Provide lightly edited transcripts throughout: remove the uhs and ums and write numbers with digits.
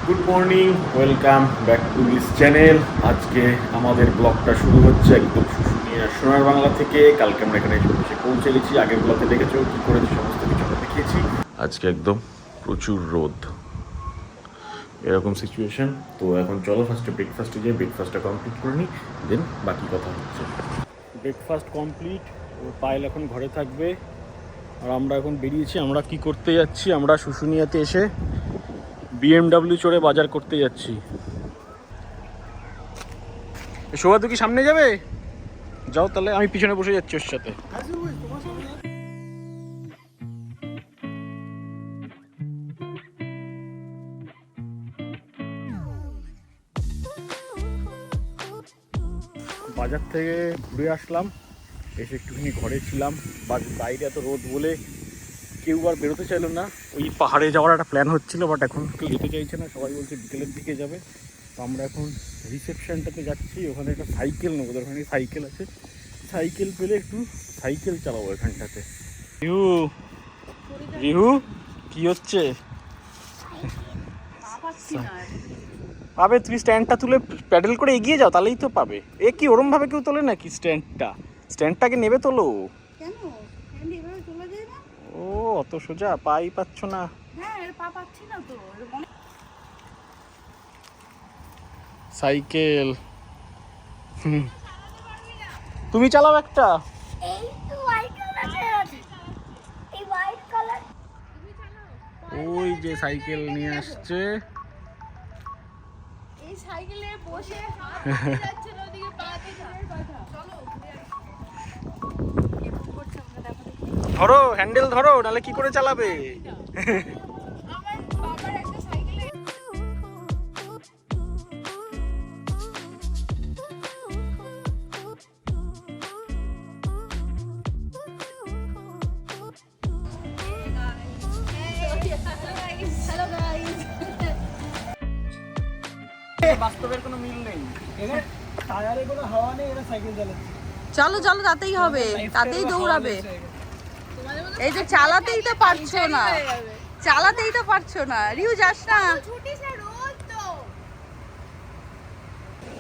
Good morning, welcome back to this channel. আজকে আমাদের ব্লগটা শুরু হচ্ছে একদম শুশুনিয়া সোনার বাংলা থেকে। কালকে আমরা এখানে এসে পৌঁছে গেছি। আগের ব্লগে দেখেছো কী করেছি, সমস্ত কিছু আমরা দেখিয়েছি। আজকে একদম প্রচুর রোদ, এরকম সিচুয়েশন। তো এখন চলো ফার্স্টে ব্রেকফাস্টে যাই, ব্রেকফাস্টটা কমপ্লিট করে নিই, দেন বাকি কথা হচ্ছে। ব্রেকফাস্ট কমপ্লিট, পায়েল এখন ঘরে থাকবে আর আমরা এখন বেরিয়েছি। আমরা কি করতে যাচ্ছি, আমরা শুশুনিয়াতে এসে BMW চড়ে বাজার করতে যাচ্ছি। সৌহার্দ কি সামনে যাবে? যাও তাহলে, আমি পিছনে বসে যাচ্ছি ওর সাথে। বাজার থেকে ঘুরে আসলাম, এসে একটুখানি ঘরে ছিলাম। বাইরে এত রোদ বলে কেউ আর বেরোতে চাইলো না। ওই পাহাড়ে যাওয়ার একটা প্ল্যান হচ্ছিলো, বাট এখন কেউ যেতে চাইছে না, সবাই বলছে বিকেলের দিকে যাবে। তো আমরা এখন রিসেপশনটাতে যাচ্ছি, ওখানে একটা সাইকেল নেবো, ওখানে সাইকেল আছে, সাইকেল পেলে একটু সাইকেল চালাবো এখানটাতে। রিহু কি হচ্ছে? পাবে, তুমি স্ট্যান্ডটা তুলে প্যাডেল করে এগিয়ে যাও, তাহলেই তো পাবে। এ কি ওরম ভাবে কেউ তোলে নাকি স্ট্যান্ডটাকে নেবে তোলো। ও অত সোজা, পাই পাচ্ছ না। সাইকেল তুমি চালাও একটা। ওই যে সাইকেল নিয়ে আসছে, ধরো হ্যান্ডেল ধরো, নাহলে কি করে চালাবে। বাস্তবের কোনো মিল নেই, টায়ারে কোনো হাওয়া নেই, এরা সাইকেল চালাচ্ছে। চলো চলো, তাতেই হবে, তাতেই দৌড়াবে। এই যে চালাতেই তো পারছো না, চালাতেই তো পারছো না। রিউ যাস না।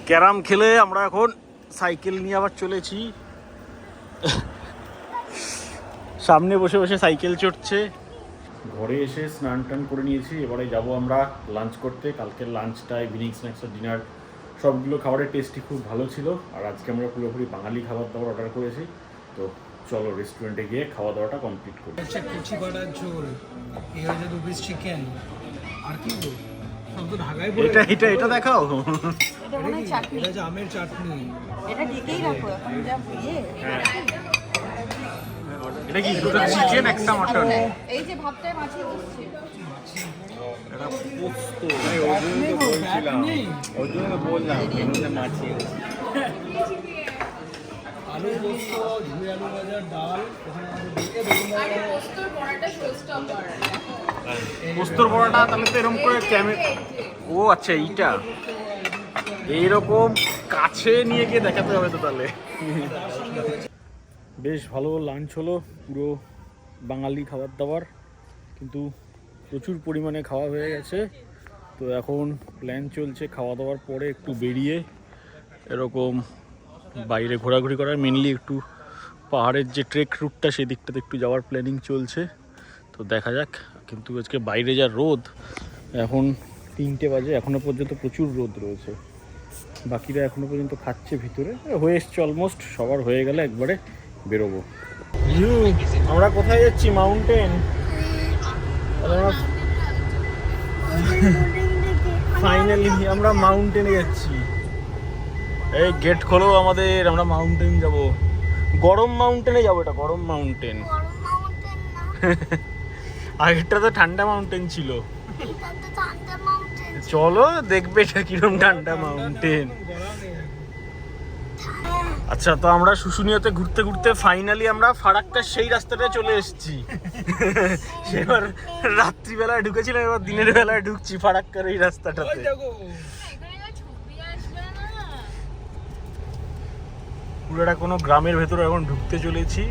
ক্যারাম খেলে আমরা এখন সাইকেল নিয়ে আবার চলেছি। সামনে বসে বসে সাইকেল চড়ছে। ঘরে এসে স্নান টান করে নিয়েছি, এবারে যাব আমরা লাঞ্চ করতে। কালকের লাঞ্চটা, ইভিনিং স্ন্যাক্স আর ডিনার সবগুলো খাবারের টেস্টই খুব ভালো ছিল। আর আজকে আমরা পুরোপুরি বাঙালি খাবার দাবার অর্ডার করেছি। তো চলো রেস্টুরেন্টে গিয়ে খাওয়া দাওয়াটা কমপ্লিট করি। হচ্ছে কুচি বাটার ঝোল, এই হচ্ছে 2 পিস চিকেন, আর কি গো সব তো ঢাকায় পড়ে। এটা দেখাও। এটা মনে হয় চাটনি, এটা যে আমের চাটনি। এটা ঢেকেই রাখো এখন, যা ইয়ে। এটা কি দুটো চিকেন একটা মটন? এই যে ভাতটায় মাছি বসছে। এটা পোস্ত। আলু পোস্ত, ঝুড়ি আলু ভাজা, ডাল, ওখানে আমাদের দিকে বেগুন ভাজা। পোস্তর বড়াটা তাহলে তো এরকম করে ও আচ্ছা, এইটা এইরকম কাছে নিয়ে গিয়ে দেখাতে হবে তো তাহলে। বেশ ভালো লাঞ্চ হলো, পুরো বাঙালি খাবার দাবার, কিন্তু প্রচুর পরিমাণে খাওয়া হয়ে গেছে। তো এখন প্ল্যান চলছে খাওয়া দাওয়ার পরে একটু বেরিয়ে এরকম বাইরে ঘোরাঘুরি করার, মেনলি একটু পাহাড়ের যে ট্রেক রুটটা সেদিকটাতে একটু যাওয়ার প্ল্যানিং চলছে। তো দেখা যাক, কিন্তু আজকে বাইরে যা রোদ, এখন 3টে বাজে, এখনও পর্যন্ত প্রচুর রোদ রয়েছে। বাকিরা এখনও পর্যন্ত খাচ্ছে ভিতরে, হয়ে এসছে অলমোস্ট, সবার হয়ে গেলে একবারে বেরোবো। আমরা কোথায় যাচ্ছি? মাউন্টেন। ফাইনালি আমরা মাউন্টেনে যাচ্ছি। এই গেট খোলো আমাদের, আমরা মাউন্টেন যাব। গরম মাউন্টেনে যাবো, এটা গরম মাউন্টেন। আগেরটা তো ঠান্ডা মাউন্টেন ছিল। চলো দেখবে এটা কিরম ঠান্ডা মাউন্টেন। আচ্ছা, তো আমরা শুশুনিয়াতে ঘুরতে ঘুরতে ফাইনালি আমরা ফারাক্কার সেই রাস্তাটা চলে এসেছি। এবার রাত্রিবেলায় ঢুকেছিলাম, এবার দিনের বেলায় ঢুকছি ফারাক্কার এই রাস্তাটাতে। পুরোটা কোনো গ্রামের ভেতরে এখন ঢুকতে চলেছি।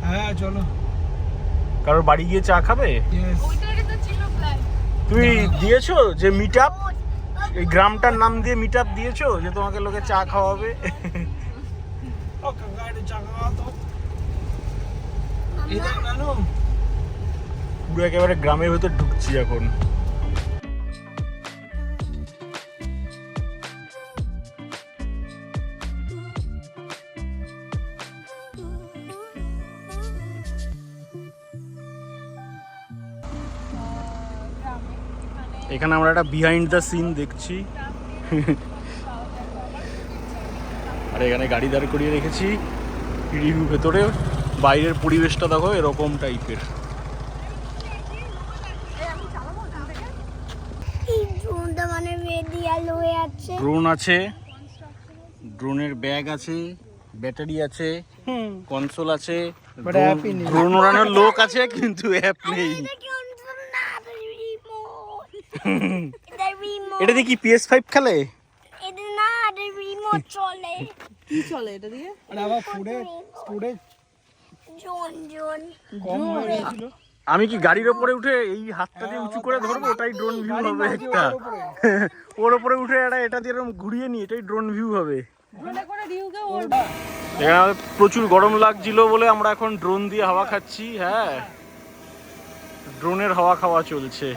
হ্যাঁ চলো। কারোর বাড়ি গিয়ে চা খাবে? তুমি দিয়েছো যে মিট আপ, এই গ্রামটার নাম দিয়ে মিট আপ দিয়েছো যে তোমাকে লোকে চা খাওয়াবে? পুরো একেবারে গ্রামের ভেতর ঢুকছি এখন। এখানে আমরা একটা বিহাইন্ড দ্য সিন দেখছি। আর এখানে গাড়ি দাঁড় করিয়ে রেখেছি রিভিউ ভেতরে। বাইরের পরিবেশটা দেখো এরকম টাইপের। ড্রোন আছে, ড্রোনের ব্যাগ আছে, ব্যাটারি আছে, কনসোল আছে, ড্রোন ওড়ানোর লোক আছে, কিন্তু অ্যাপ নেই। এটা দিয়ে কি PS5 খেলে? কি চলে এটা দিয়ে? আমি কি গাড়ির ওপরে উঠে এই হাতটা দিয়ে উঁচু করে ধরবো? ওটাই ড্রোন ভিউ হবে একটা। ওর ওপরে উঠে এটা দিয়ে এরকম ঘুরিয়ে নি, এটাই ড্রোন ভিউ হবে। এখানে আমাদের প্রচুর গরম লাগছিল বলে আমরা এখন ড্রোন দিয়ে হাওয়া খাচ্ছি। হ্যাঁ, ড্রোনের হাওয়া খাওয়া চলছে।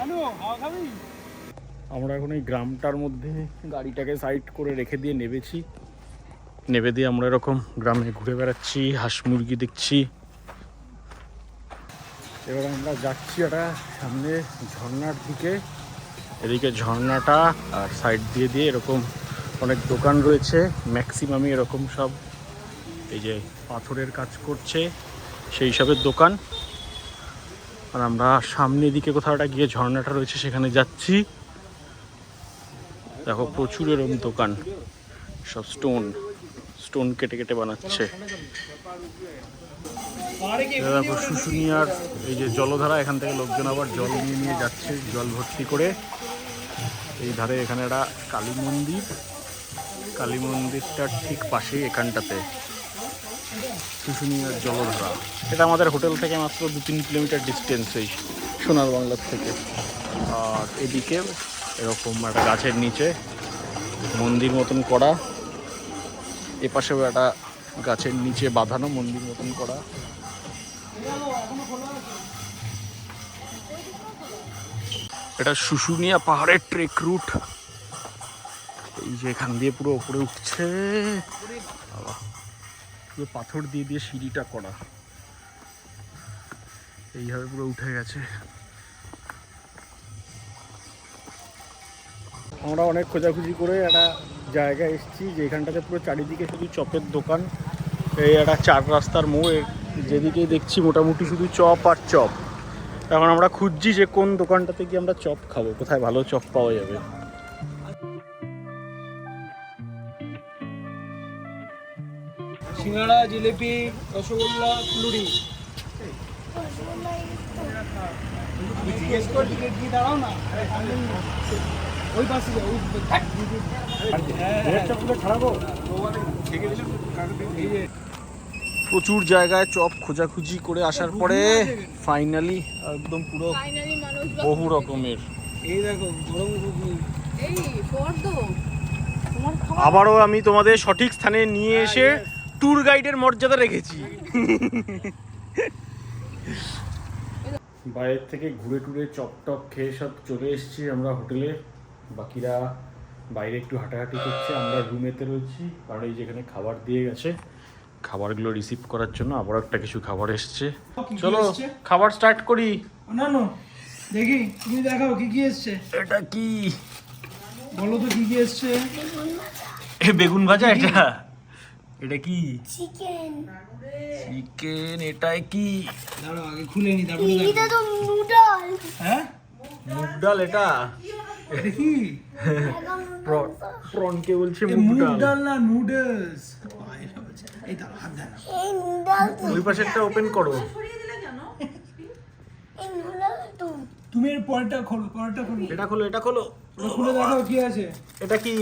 আমরা এখন এই গ্রামটার মধ্যে গাড়িটাকে সাইড করে রেখে দিয়ে নেবেছি। নেবে দিয়ে আমরা এরকম গ্রামে ঘুরে বেড়াচ্ছি, হাঁস মুরগি দেখছি। এবার আমরা যাচ্ছি একটা সামনে ঝর্ণার দিকে। এদিকে ঝর্ণাটা আর সাইড দিয়ে দিয়ে এরকম অনেক দোকান রয়েছে, ম্যাক্সিমামই এরকম সব এই যে পাথরের কাজ করছে সেই সবের দোকান। আর আমরা সামনের দিকে কোথাও একটা গিয়ে ঝর্ণাটা রয়েছে সেখানে যাচ্ছি। দেখো প্রচুর এরকম দোকান, সব স্টোন কেটে কেটে বানাচ্ছে। দেখো শুশুনিয়ার এই যে জলধারা, এখান থেকে লোকজন আবার জল নিয়ে নিয়ে যাচ্ছে, জল ভর্তি করে। এই ধারে এখানে একটা কালী মন্দির, কালী মন্দিরটার ঠিক পাশেই এখানটাতে শুশুনিয়ার জলধারা। এটা আমাদের হোটেল থেকে মাত্র 2-3 কিলোমিটার ডিস্টেন্স এই সোনার বাংলার থেকে। আর এদিকে এরকম একটা গাছের নিচে মন্দির মতন করা, এপাশেও একটা গাছের নিচে বাঁধানো মন্দির মতন করা। এটা শুশুনিয়া পাহাড়ের ট্রেক রুট। এই যে এখান দিয়ে পুরো উপরে উঠছে, পুরো পাথর দিয়ে দিয়ে সিঁড়িটা করা, এইভাবে পুরো উঠে গেছে। আমরা অনেক খোঁজাখুঁজি করে একটা জায়গায় এসেছি যেখানটাতে পুরো চারিদিকে শুধু চপের দোকান। এই একটা 4 রাস্তার মোড়, যেদিকেই দেখছি মোটামুটি শুধু চপ আর চপ। এখন আমরা খুঁজছি যে কোন দোকানটাতে গিয়ে আমরা চপ খাবো, কোথায় ভালো চপ পাওয়া যাবে। সিঙ্গাড়া, জিলিপি, রসগোল্লা, ফুলুরি। জিজ্ঞেস কর টিকিট দিয়ে দাঁড়াও না, ওই পাশে যাও, প্রচুর জায়গায় চপ খোঁজাখুঁজি করে আসার পরে ফাইনালি একদম পুরো বহু রকমের। এই দেখো গরম ঘুগনি। আবারও আমি তোমাদের সঠিক স্থানে নিয়ে এসে ট্যুর গাইডের মর্যাদা রেখেছি। বাইরের থেকে ঘুরে টুরে চপ টপ খেয়ে সব চলে এসেছি আমরা হোটেলে। বাকিরা বাইরে একটু হাঁটাহাঁটি করছে, আমরা রুমেতে রয়েছি। কারণ এই যেখানে খাবার দিয়ে গেছে, খাবারগুলো রিসিভ করার জন্য আবার একটা কিছু খাবার এসছে। চলো খাবার স্টার্ট করি। না না দেখি, তুমি দেখাও কি কি এসছে। এটা কি বলো তো কি কি এসছে। বেগুন ভাজা। এটা এটা কি? চিকেন। চিকেন। এটাই কি? দাঁড়াও আগে খুলে নি, তারপরে এটা তো নুডলস। হ্যাঁ মুগ ডাল। এটা এটা কি? প্রন কে বলছে মুগ মুগ ডাল। ডাল না নুডলস। এই দাও হাত দাও। এই নুডলস। ওই পাশেরটা ওপেন করো। এই নুডলস তো। তুমি এর পরেরটা খোলো, পরেরটা খোলো। এটা খোলো, এটা খোলো। ওটা খুলে দেখাও কি আছে। এটা কি?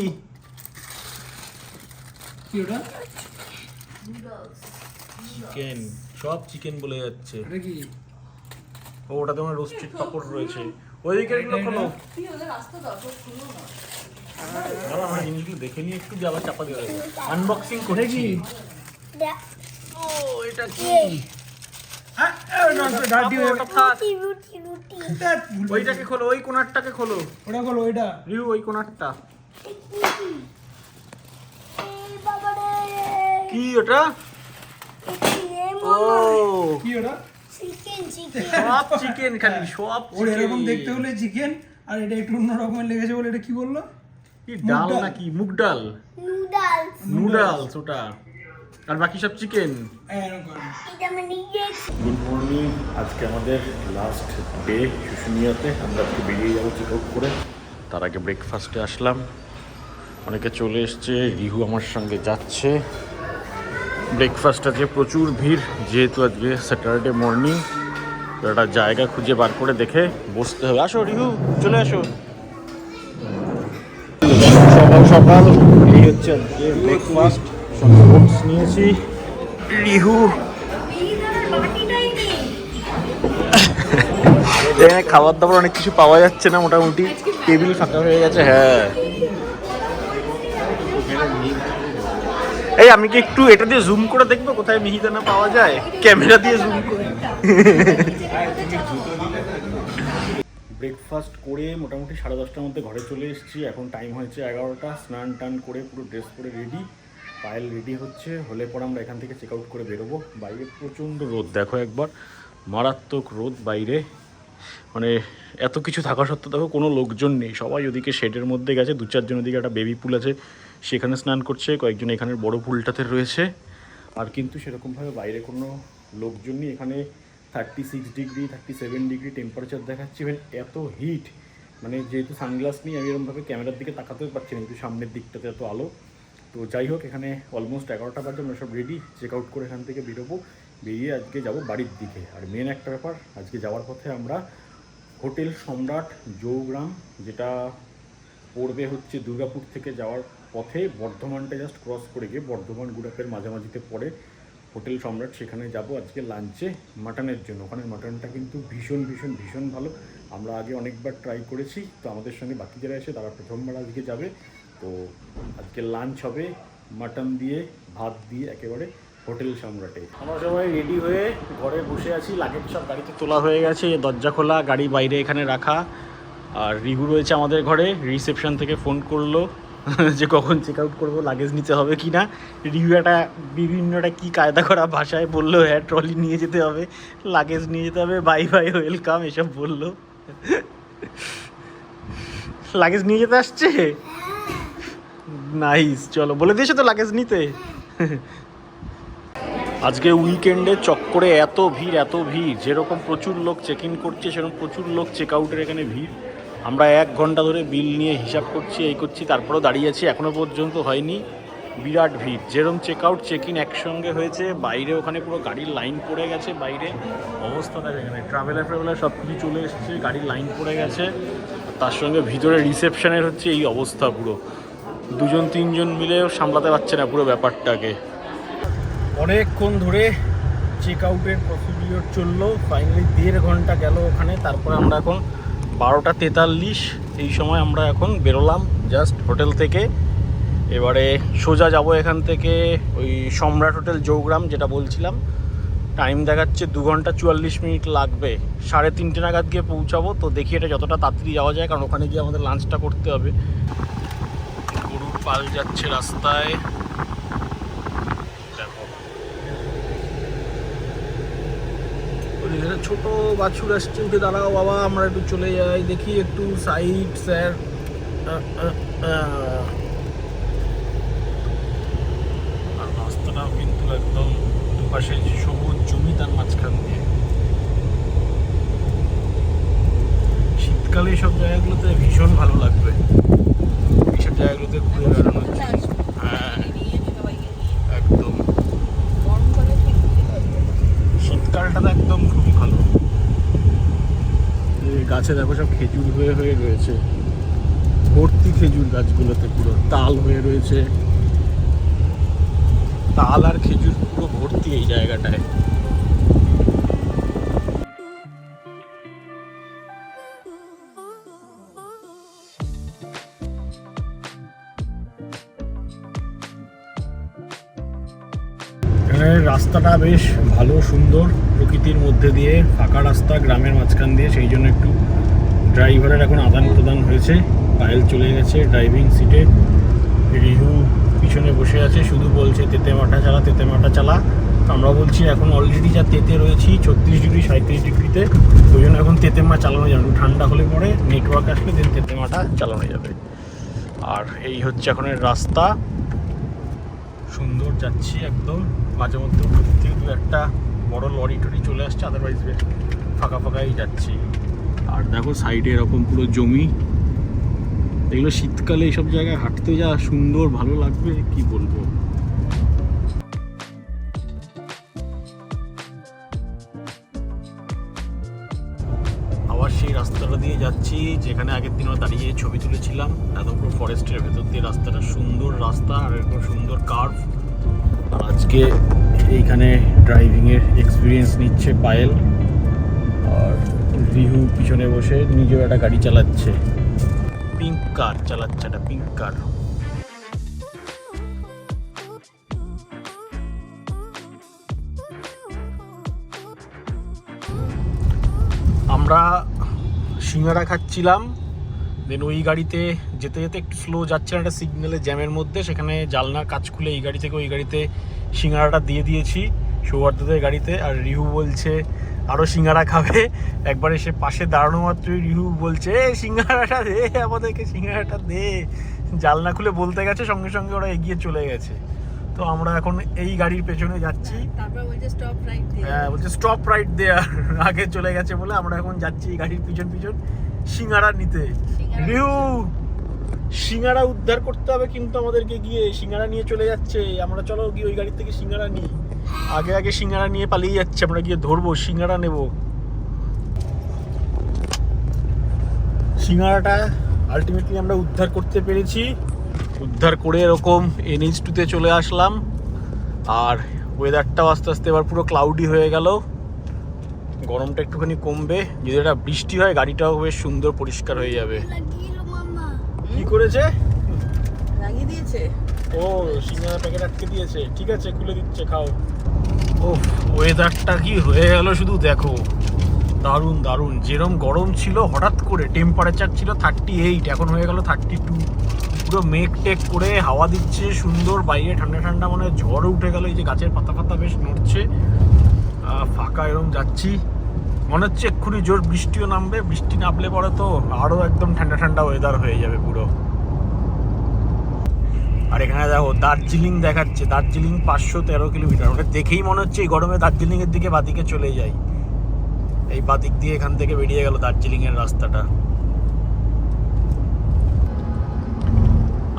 কি ওটা? চিকেন। সব চিকেন বলে যাচ্ছে। এটা কি? ও ওটা তোমার রোস্টেড পাপড় রয়েছে। ওইদিকের গুলো খোলো। তুই ওদের রাস্তা দাও, সব খুলো না। দাঁড়া, আমরা জিনিসগুলো দেখে নিয়ে একটু দিয়ে আবার চাপা দিয়ে দেবো। আনবক্সিং করে কি? ও এটা কি? ওটা থাক। রুটি রুটি ওইটাকে খোলো, ওই কোণারটাকে খোলো। ওটা বলো ওইটা। রিউ ওই কোণারটা। এই বাবা রে কি ওটা? ও কি ওটা? চিকেন চিকেন সব চিকেন, খালি সব ওর এরকম chicken। দেখতে হলে চিকেন, আর এটা একটু অন্য রকমের লেগেছে বলে এটা কি বললো? কি ডাল মুগ ডাল। নাকি? মুগ ডাল, নুডলস নুডলস ওটা, আর বাকি সব চিকেন। এরকম। এটা মানে গেছি গুড মর্নিং। আজকে আমাদের লাস্ট ডে শুশুনিয়াতে। আমরা আজকে বেরিয়ে যাবো চেক আউট করে। তার আগে ব্রেকফাস্টে আসলাম, অনেকে চলে এসছে, রিহু আমার সঙ্গে যাচ্ছে। ব্রেকফাস্ট আছে, প্রচুর ভিড়, যেহেতু আজকে স্যাটারডে মর্নিং। একটা জায়গা খুঁজে বার করে দেখে বসতে হবে। আসো রিহু, চলে আসো। সকাল সকাল এই হচ্ছে আজকে ব্রেকফাস্ট। সঙ্গে ওটস নিয়েছি। রিহু এখানে খাবার দাবার অনেক কিছু পাওয়া যাচ্ছে না, মোটামুটি টেবিল ফাঁকা হয়ে গেছে। হ্যাঁ, এই আমি কি একটু এটা দিয়ে জুম করে দেখবো কোথায় মিহিদানা পাওয়া যায়? ক্যামেরা দিয়ে জুম করে। ব্রেকফাস্ট করে মোটামুটি 10:30টার মধ্যে ঘরে চলে এসেছি। এখন টাইম হয়েছে 11টা। স্নান টান করে পুরো ড্রেস পরে রেডি। পায়েল রেডি হচ্ছে, হলে পর আমরা এখান থেকে চেক আউট করে বেরোবো। বাইরে প্রচণ্ড রোদ, দেখো একবার, মারাত্মক রোদ বাইরে। মানে এত কিছু থাকা সত্ত্বেও দেখো কোনো লোকজন নেই, সবাই ওদিকে শেডের মধ্যে গেছে। 2-4জন ওদিকে একটা বেবি পুল আছে সেখানে স্নান করছে, কয়েকজন এখানের বড় পুলটাতে রয়েছে। আর কিন্তু সেরকমভাবে বাইরে কোনো লোকজন নেই। এখানে 36 ডিগ্রি 37 ডিগ্রি টেম্পারেচার দেখাচ্ছে। ইভেন এত হিট, মানে যেহেতু সানগ্লাস নিয়ে আমি এরকমভাবে ক্যামেরার দিকে তাকাতেও পারছি না, কিন্তু সামনের দিকটাতে এত আলো। তো যাই হোক, এখানে অলমোস্ট 11টা বাজে, আমরা সব রেডি, চেক আউট করে এখান থেকে বেরোবো। বেরিয়ে আজকে যাব বাড়ির দিকে। আর মেন একটা ব্যাপার, আজকে যাওয়ার পথে আমরা হোটেল সম্রাট জৌগ্রাম, যেটা পড়বে হচ্ছে দুর্গাপুর থেকে যাওয়ার পথে, বর্ধমানটা জাস্ট ক্রস করে গিয়ে বর্ধমান গুড়াপের মাঝামাঝিতে পড়ে হোটেল সম্রাট, সেখানে যাব আজকে লাঞ্চে মাটনের জন্য। ওখানে মাটনটা কিন্তু ভীষণ ভীষণ ভীষণ ভালো। আমরা আগে অনেকবার ট্রাই করেছি, তো আমাদের সঙ্গে বাকি যারা এসে তারা প্রথমবার আজকে যাবে। তো আজকে লাঞ্চ হবে মাটন দিয়ে, ভাত দিয়ে, একেবারে হোটেল সম্রাটে। আমরা সবাই রেডি হয়ে ঘরে বসে আছি, লাগেজ সব গাড়িতে তোলা হয়ে গেছে, দরজা খোলা, গাড়ি বাইরে এখানে রাখা। আর রিহু রয়েছে আমাদের ঘরে, রিসেপশন থেকে ফোন করলো যে কখন চেক আউট করবো, লাগেজ নিতে হবে কি না। রিহু একটা বিভিন্ন একটা কী কায়দা করা ভাষায় বললো, হ্যাঁ ট্রলি নিয়ে যেতে হবে, লাগেজ নিয়ে যেতে হবে, বাই বাই ওয়েলকাম এসব বললো। লাগেজ নিয়ে যেতে আসছে, নাইস। চলো, বলে দিয়েছো তো লাগেজ নিতে। আজকে উইকেন্ডে চক্করে এত ভিড়, এত ভিড়, যেরকম প্রচুর লোক চেক ইন করছে সেরকম প্রচুর লোক চেক আউটের এখানে ভিড়। আমরা 1 ঘন্টা ধরে বিল নিয়ে হিসাব করছি, এই করছি, তারপরেও দাঁড়িয়ে আছি, এখনও পর্যন্ত হয়নি। বিরাট ভিড়, যেরকম চেক আউট চেক ইন একসঙ্গে হয়েছে। বাইরে ওখানে পুরো গাড়ির লাইন পড়ে গেছে, বাইরে অবস্থা দেখে, এখানে ট্রাভেলার সব কিছু চলে এসেছে, গাড়ির লাইন পড়ে গেছে। তার সঙ্গে ভিতরে রিসেপশনের হচ্ছে এই অবস্থা, পুরো 2-3জন মিলেও সামলাতে পারছে না পুরো ব্যাপারটাকে। অনেকক্ষণ ধরে চেক আউটের প্রসিডিওর চললো, ফাইনালি 1.5 ঘন্টা গেল ওখানে। তারপরে আমরা এখন 12টা 43 এই সময় আমরা এখন বেরোলাম জাস্ট হোটেল থেকে। এবারে সোজা যাব এখান থেকে ওই সম্রাট হোটেল জৌগ্রাম, যেটা বলছিলাম। টাইম দেখাচ্ছে 2 ঘন্টা 44 মিনিট লাগবে, 3:30 নাগাদ গিয়ে পৌঁছাবো। তো দেখি এটা যতটা তাড়াতাড়ি যাওয়া যায়, কারণ ওখানে গিয়ে আমাদের লাঞ্চটা করতে হবে। গরুর পাল যাচ্ছে রাস্তায়, দেখো ছোট বাছুর আসছে, উঠে দাঁড়াও বাবা, আমরা একটু চলে যাই, দেখি একটু সাইড স্যার। আর রাস্তাটাও কিন্তু একদম দুপাশে সবুজ জমি, তার মাঝখান দিয়ে। শীতকালে সব জায়গাগুলোতে ভীষণ ভালো লাগবে, এইসব জায়গাগুলোতে ঘুরে বেড়ানোর জন্য। হ্যাঁ একদম, শীতকালটা তো একদম খুবই ভালো। গাছে দেখো সব খেজুর হয়ে হয়ে রয়েছে, ভর্তি খেজুর গাছগুলোতে, পুরো তাল হয়ে রয়েছে, তাল আর খেজুর পুরো ভর্তি এই জায়গাটায়। রাস্তাটা বেশ ভালো, সুন্দর, প্রকৃতির মধ্যে দিয়ে, ফাঁকা রাস্তা, গ্রামের মাঝখান দিয়ে, সেই জন্য একটু ড্রাইভারের এখন আদান প্রদান হয়েছে। পায়েল চলে গেছে ড্রাইভিং সিটে, রিহু পিছনে বসে আছে, শুধু বলছে তেতেমাটা চালা, তেতেমাটা চালা। আমরা বলছি এখন অলরেডি যা তেতে রয়েছি 36 ডিগ্রি 37 ডিগ্রিতে, ওই জন্য এখন তেতেমা চালানো যাবে, একটু ঠান্ডা হলে পরে নেটওয়ার্ক আসলে দেন তেতেমাটা চালানো যাবে। আর এই হচ্ছে এখনের রাস্তা, সুন্দর যাচ্ছি একদম। মাঝে মধ্যে থেকে দু একটা বড় লরি টরি চলে আসছে, আদারওয়াইজ বেশ ফাঁকা ফাঁকাই যাচ্ছি। আর দেখো সাইডে এরকম পুরো জমি, এগুলো শীতকালে এইসব জায়গায় হাঁটতে যা সুন্দর ভালো লাগবে কি বলবো। আবার সেই রাস্তাটা দিয়ে যাচ্ছি যেখানে আগের দিনও দাঁড়িয়ে ছবি তুলেছিলাম, এত পুরো ফরেস্টের ভেতর দিয়ে রাস্তাটা, সুন্দর রাস্তা আর এরকম সুন্দর কার্ভ। আর আজকে এইখানে ড্রাইভিংয়ের এক্সপিরিয়েন্স নিচ্ছে পায়েল, আর রিহু পিছনে বসে নিজেও একটা গাড়ি চালাচ্ছে, পিঙ্ক কার চালাচ্ছে, একটা পিঙ্ক কার। আমরা সিঙ্গারা খাচ্ছিলাম, দেন ওই গাড়িতে যেতে যেতে একটু স্লো যাচ্ছিলাম একটা সিগন্যালে জ্যামের মধ্যে, সেখানে জানলার কাজ খুলে এই গাড়ি থেকে ওই গাড়িতে সিঙ্গারাটা দিয়ে দিয়েছি সৌহার্দ্যদের গাড়িতে। আর রিহু বলছে আরও সিঙ্গারা খাবে, একবার এসে পাশে দাঁড়ানো মাত্রই রিহু বলছে সিঙ্গারাটা দে, আমাদেরকে সিঙ্গারাটা দে। জানলা খুলে বলতে গেছে, সঙ্গে সঙ্গে ওরা এগিয়ে চলে গেছে। তো আমরা এখন এই গাড়ির পেছনে যাচ্ছি, তারপর বলছে স্টপ রাইট দেয়ার, হ্যাঁ বলছে স্টপ রাইট দেয়ার, আগে চলে গেছে বলে আমরা এখন যাচ্ছি এই গাড়ির পিছন পিছন সিঙ্গারা নিতে। রিহু সিঙ্গারা উদ্ধার করতে হবে কিন্তু আমাদেরকে, গিয়ে সিঙ্গারা নিয়ে চলে যাচ্ছে। আমরা চলো গিয়ে ওই গাড়ির থেকে সিঙ্গারা নিই, আগে আগে সিঙ্গারা নিয়ে পালিয়ে যাচ্ছে, আমরা গিয়ে ধরবো সিঙ্গারা নেব। সিঙ্গারাটা আলটিমেটলি আমরা উদ্ধার করতে পেরেছি, উদ্ধার করে এরকম NH2-তে চলে আসলাম। আর ওয়েদারটাও আস্তে আস্তে এবার পুরো ক্লাউডি হয়ে গেল, গরমটা একটুখানি কমবে, যদি একটা বৃষ্টি হয় গাড়িটাও বেশ সুন্দর পরিষ্কার হয়ে যাবে। কি করেছে? লাগিয়ে দিয়েছে, ও সিঙ্গারা প্যাকেট আটকে দিয়েছে, ঠিক আছে খুলে দিচ্ছে, খাও। ও ওয়েদারটা কি হয়ে গেল শুধু দেখো, দারুণ দারুণ। যেরকম গরম ছিল হঠাৎ করে, টেম্পারেচার ছিল 38, এখন হয়ে গেল 32, পুরো মেঘ টেক করে হাওয়া দিচ্ছে সুন্দর, বাইরে ঠান্ডা ঠান্ডা, মানে ঝড় উঠে গেল। এই যে গাছের পাতা পাতা বেশ নড়ছে, ফাঁকা এরকম যাচ্ছি, মনে হচ্ছে এক্ষুনি জোর বৃষ্টিও নামবে। বৃষ্টি নামলে পরে তো আরও একদম ঠান্ডা ঠান্ডা ওয়েদার হয়ে যাবে পুরো। আর এখানে দেখো দার্জিলিং দেখাচ্ছে, দার্জিলিং 513 কিলোমিটার। ওটা দেখেই মনে হচ্ছে এই গরমে দার্জিলিংয়ের দিকে বাদিকে চলে যাই। এই বাদিক দিয়ে এখান থেকে বেরিয়ে গেল দার্জিলিংয়ের রাস্তাটা।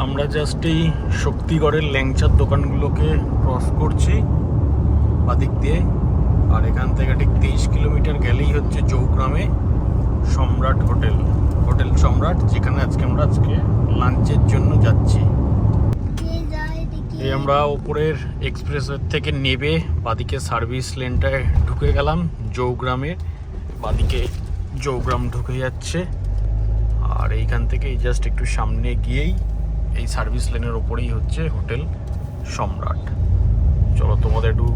আমরা জাস্ট এই শক্তিগড়ের ল্যাংচার দোকানগুলোকে ক্রস করছি বাদিক দিয়ে। আর এখান থেকে ঠিক 23 কিলোমিটার গেলেই হচ্ছে জৌগ্রামে সম্রাট হোটেল, হোটেল সম্রাট, যেখানে আজকে আমরা লাঞ্চের জন্য যাচ্ছি। এই আমরা ওপরের এক্সপ্রেসওয়ে থেকে নেবে বাদিকে সার্ভিস লেনটায় ঢুকে গেলাম, জৌগ্রামের বাদিকে জৌগ্রাম ঢুকে যাচ্ছে। আর এইখান থেকে জাস্ট একটু সামনে গিয়েই এই সার্ভিস লেনের ওপরেই হচ্ছে হোটেল সম্রাট। চলো তোমাদের একটু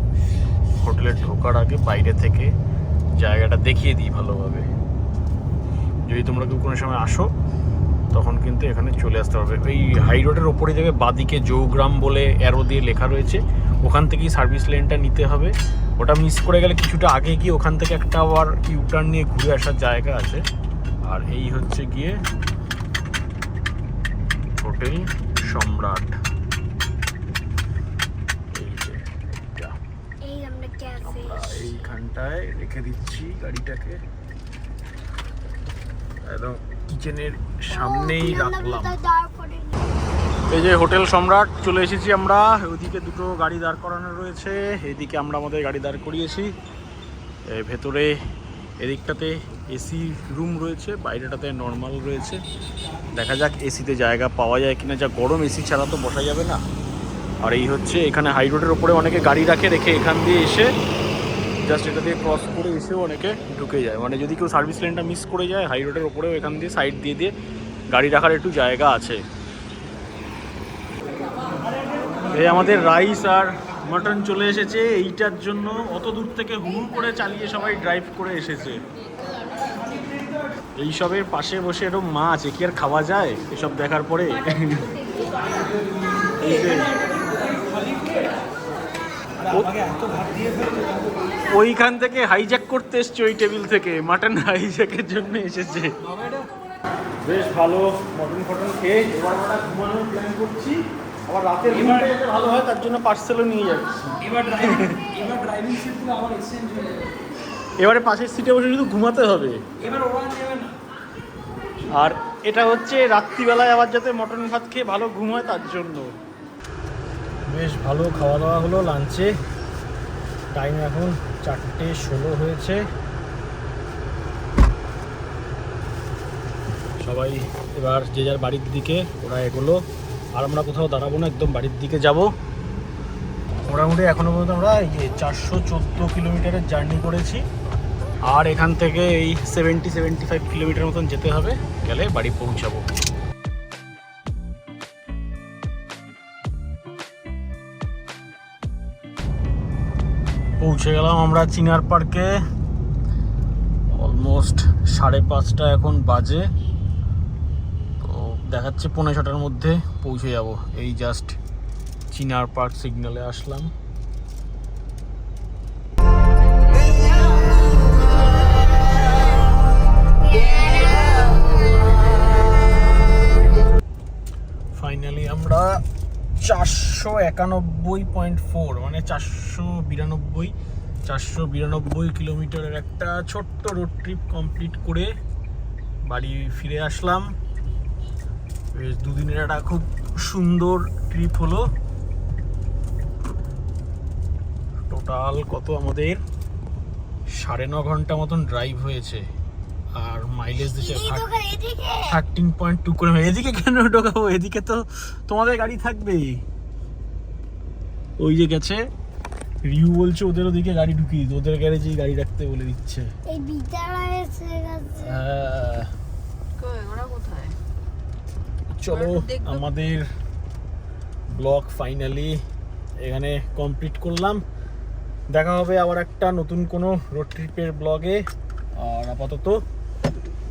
হোটেলে ঢোকার আগে বাইরে থেকে জায়গাটা দেখিয়ে দিই ভালোভাবে। যদি তোমরা কেউ কোনো সময় আসো তখন কিন্তু এখানে চলে আসতে পারবে। ওই হাই রোডের ওপরে যাবে বাদিকে জৌগ্রাম বলে অ্যারো দিয়ে লেখা রয়েছে, ওখান থেকেই সার্ভিস লেনটা নিতে হবে। ওটা মিস করে গেলে কিছুটা আগে গিয়ে ওখান থেকে একটা আবার ইউটার্ন নিয়ে ঘুরে আসার জায়গা আছে। আর এই হচ্ছে গিয়ে হোটেল সম্রাট। এই যে এটা আমরা এইখানটায় রেখে দিচ্ছি গাড়িটাকে, একদম কিচেনের সামনেই রাখলাম। এই যে হোটেল সম্রাট চলে এসেছি আমরা। ওইদিকে দুটো গাড়ি দাঁড় করানো রয়েছে, এইদিকে আমরা আমাদের গাড়ি দাঁড় করিয়েছি। ভেতরে এদিকটাতে এসি রুম রয়েছে, বাইরেটাতে নর্মাল রয়েছে। দেখা যাক এসিতে জায়গা পাওয়া যায় কিনা, যা গরম এসি ছাড়া তো বসা যাবে না। আর এই হচ্ছে এখানে হাই রোডের ওপরে অনেকে গাড়ি রেখে এখান দিয়ে এসে জাস্ট এটা দিয়ে ক্রস করে এসেও অনেকে ঢুকে যায়। মানে যদি কেউ সার্ভিস লেনটা মিস করে যায়, হাই রোডের ওপরেও এখান দিয়ে সাইড দিয়ে দিয়ে গাড়ি রাখার একটু জায়গা আছে। এই আমাদের রাইস আর মাটন চলে এসেছে। এইটার জন্য অত দূর থেকে হুড় করে চালিয়ে সবাই ড্রাইভ করে এসেছে। এইসবের পাশে বসে এরকম মাছ কি আর খাওয়া যায় এসব দেখার পরে? এই যে ওইখান থেকে হাইজ্যাক করতে এসছে, ওই টেবিল থেকে মাটন হাইজ্যাকের জন্য এসেছে। বেশ ভালো মটন ফটন খেয়ে এবার আমরা ঘুমানোর প্ল্যান করছি। আবার রাতের ঘুমটা যাতে ভালো হয় তার জন্য পার্সেলও নিয়ে যাচ্ছি। ড্রাইভিং সিটগুলো আবার এক্সচেঞ্জ হয়ে যাবে। এবারে পাশের সিটে বসে শুধু ঘুমাতে হবে। এবার ওরা নেবে না। আর এটা হচ্ছে রাত্রিবেলায় আবার যাতে মটন ভাত খেয়ে ভালো ঘুম হয় তার জন্য। বেশ ভালো খাওয়া দাওয়া হলো লাঞ্চে। টাইম এখন 4:16 হয়েছে। সবাই এবার যে যার বাড়ির দিকে ওরা এগুলো, আর আমরা কোথাও দাঁড়াবো না, একদম বাড়ির দিকে যাব। মোটামুটি এখনো পর্যন্ত আমরা এই 414 কিলোমিটারের জার্নি করেছি। আর এখান থেকে এই 70-75 কিলোমিটার মতন যেতে হবে, গেলে বাড়ি পৌঁছাবো। পৌঁছে গেলাম আমরা চিনার পার্কে। অলমোস্ট 5:30 এখন বাজে। তো দেখাচ্ছে 5:45-6টার মধ্যে পৌঁছে যাব। এই জাস্ট চিনার পার্ক সিগন্যালে আসলাম। ফাইনালি আমরা 491.4 মানে 492 কিলোমিটারের একটা ছোট্ট রোড ট্রিপ কমপ্লিট করে বাড়ি ফিরে আসলাম। বেশ দুদিনের একটা খুব সুন্দর ট্রিপ হলো। টোটাল কত আমাদের 9.5 ঘন্টা মতন ড্রাইভ হয়েছে। আর মাইলেজ দিচ্ছে 13.2 করে। এদিকে কেন ঢোকাবো? এদিকে তো তোমাদের গাড়ি থাকবে। ওই যে গেছে রিউ বলছে ওদের ওদিকে গাড়ি ঢুকিয়ে দিতে, ওদের গ্যারেজেই গাড়ি রাখতে বলে দিচ্ছে। এই বিটারা এসে গেছে। হ্যাঁ ওরা কোথায়? চলো আমাদের ব্লগ ফাইনালি এখানে কমপ্লিট করলাম। দেখা হবে আবার একটা নতুন কোনো রোড ট্রিপের ব্লগে। আর আপাতত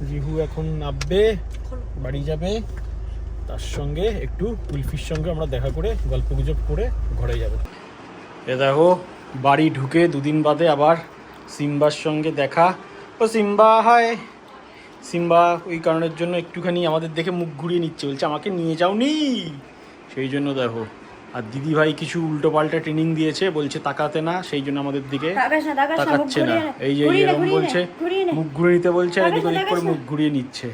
রিহু এখন নামবে, বাড়ি যাবে। তার সঙ্গে একটু উলফির সঙ্গে আমরা দেখা করে গল্প গুজব করে ঘরে যাব। এ দেখো বাড়ি ঢুকে 2 দিন বাদে আবার সিম্বার সঙ্গে দেখা। ও সিম্বা হায়। সিম্বা ওই কারণের জন্য একটুখানি আমাদের দেখে মুখ ঘুরিয়ে নিচ্ছে, বলছে আমাকে নিয়ে যাওনি, সেই জন্য দেখো। আর দিদি ভাই কিছু উল্টো পাল্টা ট্রেনিং দিয়েছে, বলছে তাকাতে না, সেই জন্য আমাদের দিকে তাকাচ্ছে না। এই যে এরকম বলছে, মুখ ঘুরিয়ে নিতে বলছে, এদিক ওদিক করে মুখ ঘুরিয়ে নিচ্ছে,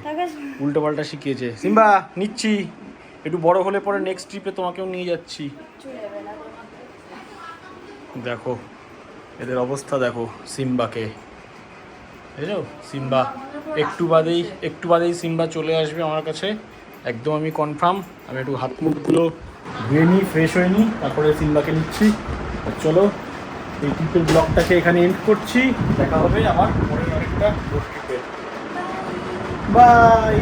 উল্টো পাল্টা শিখিয়েছে। সিম্বা নিচ্ছি, একটু বড় হলে পরে নেক্সট ট্রিপে তোমাকেও নিয়ে যাচ্ছি। দেখো এদের অবস্থা দেখো সিম্বাকে, বুঝলো? সিম্বা একটু বাদেই সিম্বা চলে আসবে আমার কাছে, একদম আমি কনফার্ম। আমি একটু হাত মুখগুলো ধুয়ে নিই, ফ্রেশ হয়ে নিই, তারপরে সিম্বাকে নিচ্ছি। চলো এই ট্রিপের ব্লগটাকে এখানে এন্ড করছি। দেখা হবে আবার পরে আরেকটা রোড ট্রিপে। বাই।